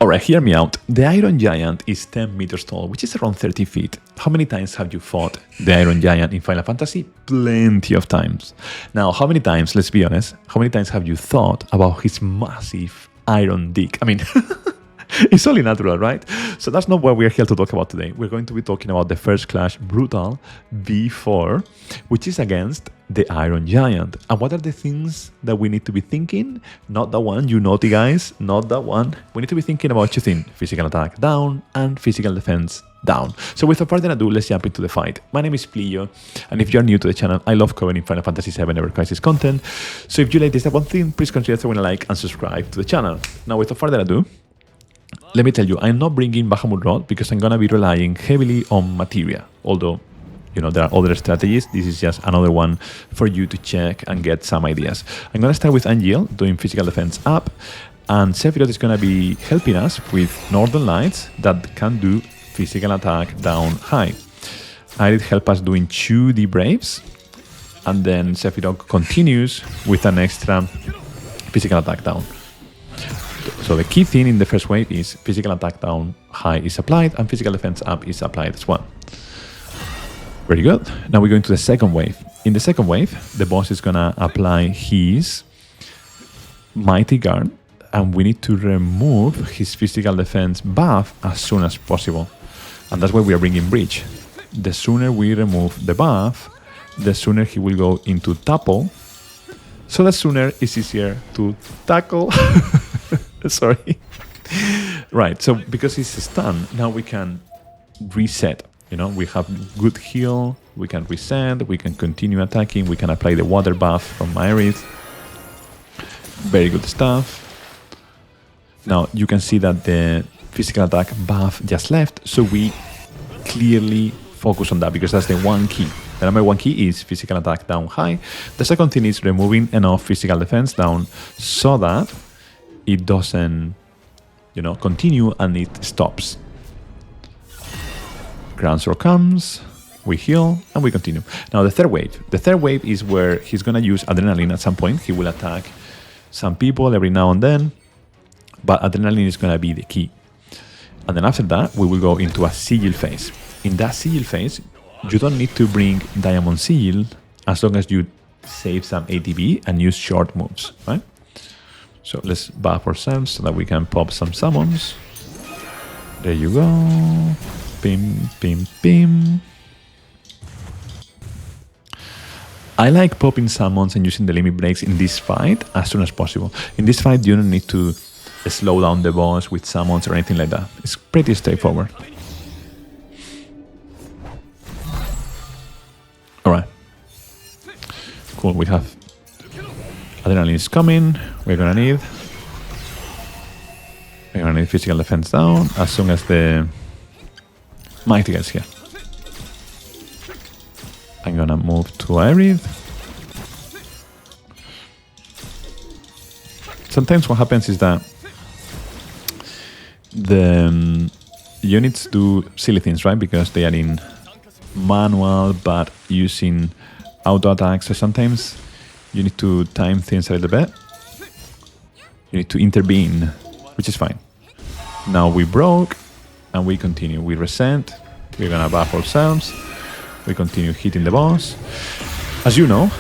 Alright, hear me out. The Iron Giant is 10 meters tall, which is around 30 feet. How many times have you fought the Iron Giant in Final Fantasy? Plenty of times. Now, how many times, let's be honest, how many times have you thought about his massive iron dick? I mean, it's only natural, right? So that's not what we're here to talk about today. We're going to be talking about the first clash, Brutal B4, which is against the Iron Giant. And what are the things that we need to be thinking? Not that one, you naughty guys, not that one. We need to be thinking about two things: physical attack down and physical defense down. So without further ado, let's jump into the fight. My name is Pliyo, and if you're new to the channel, I love covering Final Fantasy VII Ever Crisis content. So if you like this type of thing, please consider throwing a like and subscribe to the channel. Now, without further ado, let me tell you, I'm not bringing Bahamut Rod because I'm going to be relying heavily on materia. Although, you know, there are other strategies. This is just another one for you to check and get some ideas. I'm going to start with Angel doing physical defense up, and Sephiroth is going to be helping us with Northern Lights that can do physical attack down high. I did help us doing 2D Braves, and then Sephiroth continues with an extra physical attack down. So the key thing in the first wave is physical attack down high is applied and physical defense up is applied as well. Very good. Now we're going to the second wave. In the second wave, the boss is going to apply his Mighty Guard, and we need to remove his physical defense buff as soon as possible. And that's why we are bringing Breach. The sooner we remove the buff, the sooner he will go into topple. So the sooner it's easier to tackle. Sorry. Right, so because he's stunned, now we can reset. You know, we have good heal, we can reset, we can continue attacking, we can apply the water buff from Aerith. Very good stuff. Now you can see that the physical attack buff just left, so we clearly focus on that because that's the one key. The number one key is physical attack down high. The second thing is removing enough physical defense down so that it doesn't, you know, continue and it stops. Ground sword comes, we heal, and we continue. Now the third wave. The third wave is where he's going to use adrenaline at some point. He will attack some people every now and then, but adrenaline is going to be the key. And then after that, we will go into a sigil phase. In that sigil phase, you don't need to bring Diamond Sigil as long as you save some ATB and use short moves, right? So let's buff ourselves so that we can pop some summons. There you go. Bim, bim, bim. I like popping summons and using the limit breaks in this fight as soon as possible. In this fight, you don't need to slow down the boss with summons or anything like that. It's pretty straightforward. Alright. Cool, we have adrenaline is coming. We're gonna need physical defense down as soon as the Mighty gets here. I'm gonna move to Aerith. Sometimes what happens is that the units do silly things, right? Because they are in manual but using auto attacks. So sometimes you need to time things a little bit. You need to intervene, which is fine. Now we broke and we continue. We reset. We're gonna buff ourselves. We continue hitting the boss. As you know,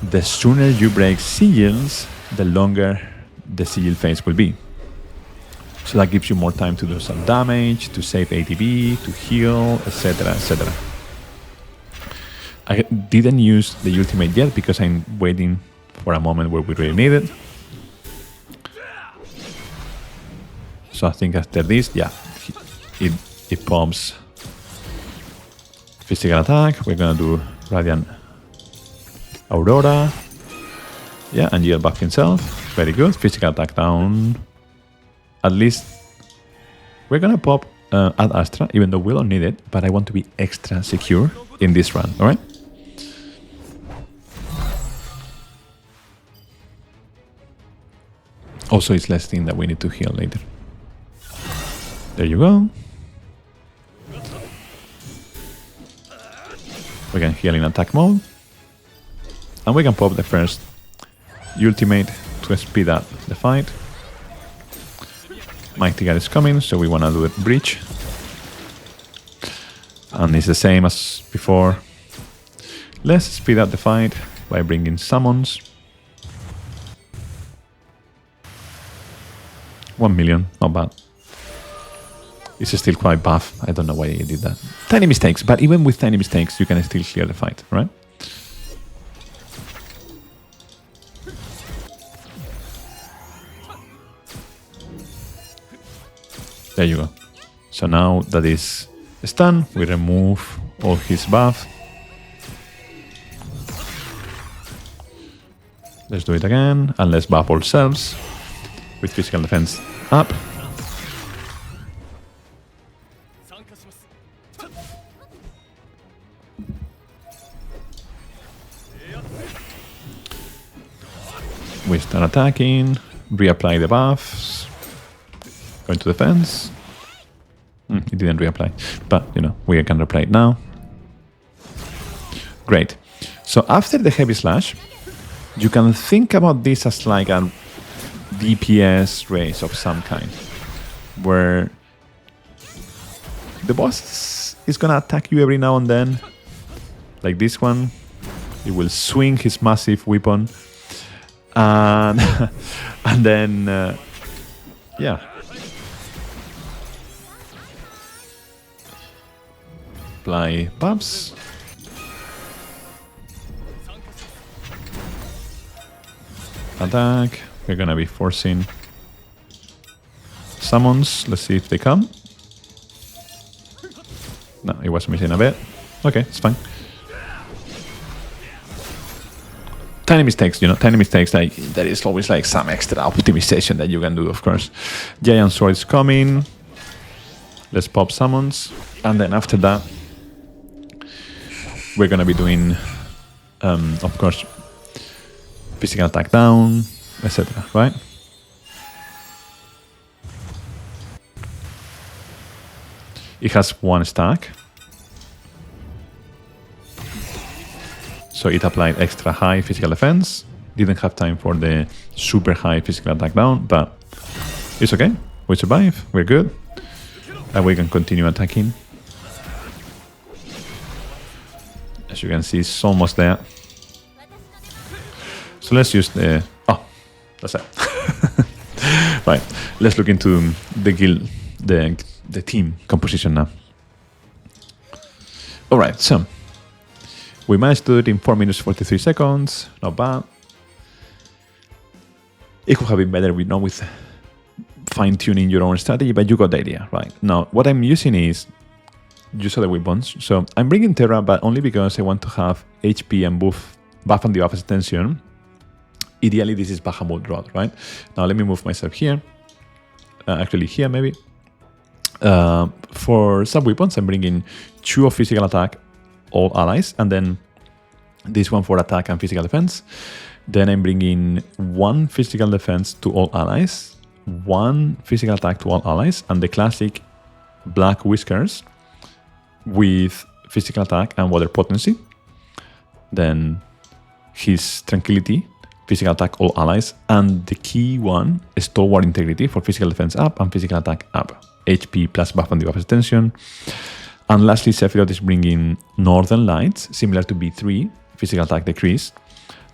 the sooner you break sigils, the longer the sigil phase will be. So that gives you more time to do some damage, to save ATB, to heal, etc, etc. I didn't use the ultimate yet because I'm waiting for a moment where we really need it. So I think after this, yeah, it pops physical attack. We're gonna do Radiant Aurora. Yeah, and he'll buff himself. Very good. Physical attack down. At least we're gonna pop Ad Astra, even though we don't need it, but I want to be extra secure in this run, alright? Also, it's less thing that we need to heal later. There you go. We can heal in attack mode. And we can pop the first ultimate to speed up the fight. Mighty Guard is coming, so we want to do a breach. And it's the same as before. Let's speed up the fight by bringing summons. 1 million, not bad. It's still quite buff. I don't know why he did that. Tiny mistakes, but even with tiny mistakes, you can still clear the fight, right? There you go. So now that is stunned, we remove all his buff. Let's do it again, and let's buff ourselves with physical defense up. We start attacking, reapply the buffs, go into defense. It didn't reapply, but you know, we can reapply it now. Great. So after the heavy slash, you can think about this as like a DPS race of some kind, where the boss is gonna attack you every now and then, like this one. He will swing his massive weapon, and and then yeah, apply buffs. Attack. We're gonna be forcing summons. Let's see if they come. No, it was missing a bit. Okay, it's fine. Tiny mistakes, you know, tiny mistakes. Like there is always like some extra optimization that you can do, of course. Giant sword is coming. Let's pop summons, and then after that, we're gonna be doing, of course, physical attack down, etc. Right? It has one stack, so it applied extra high physical defense. Didn't have time for the super high physical attack down, but it's okay. We survive. We're good, and we can continue attacking. As you can see, it's almost there. So let's use the... Oh, that's it. Right, let's look into the guild, the team composition now. All right, so we managed to do it in 4 minutes 43 seconds. Not bad. It could have been better with fine-tuning your own strategy, but you got the idea, right? Now, what I'm using is... You saw the weapons. So I'm bringing Terra, but only because I want to have HP and buff and debuff extension. Ideally, this is Bahamut Rod, right? Now let me move myself here. Actually here, maybe. For sub-weapons, I'm bringing 2 of physical attack, all allies, and then this one for attack and physical defense. Then I'm bringing 1 physical defense to all allies, 1 physical attack to all allies, and the classic Black Whiskers with physical attack and water potency. Then his Tranquility, physical attack all allies, and the key one is Stalwart Integrity for physical defense up and physical attack up, HP plus buff and debuff extension. And lastly, Sephiroth is bringing Northern Lights, similar to B3, physical attack decrease.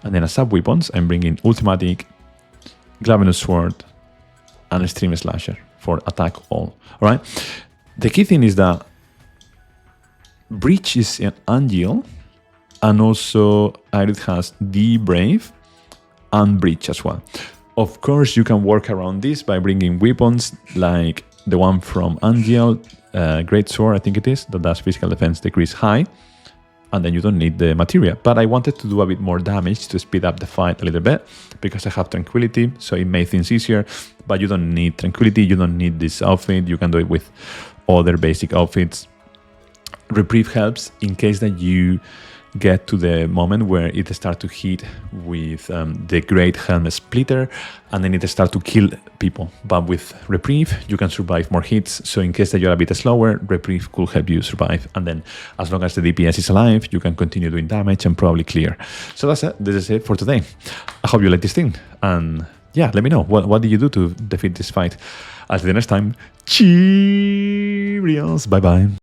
And then as sub-weapons, I'm bringing Ultimatic, Glavenus Sword, and Stream Slasher for attack all. All right. The key thing is that Breach is an Angel, and also Aerith has the Brave and Breach as well. Of course, you can work around this by bringing weapons like the one from Angel, Great Sword, I think it is, that does physical defense decrease high, and then you don't need the materia. But I wanted to do a bit more damage to speed up the fight a little bit, because I have Tranquility, so it made things easier, but you don't need Tranquility, you don't need this outfit, you can do it with other basic outfits. Reprieve helps in case that you get to the moment where it starts to hit with the Great Helm Splitter, and then it starts to kill people. But with Reprieve, you can survive more hits, so in case that you're a bit slower, Reprieve could help you survive. And then as long as the DPS is alive, you can continue doing damage and probably clear. So that's it. This is it for today. I hope you like this thing. And yeah, let me know. What did you do to defeat this fight? Until the next time, cheerios. Bye bye.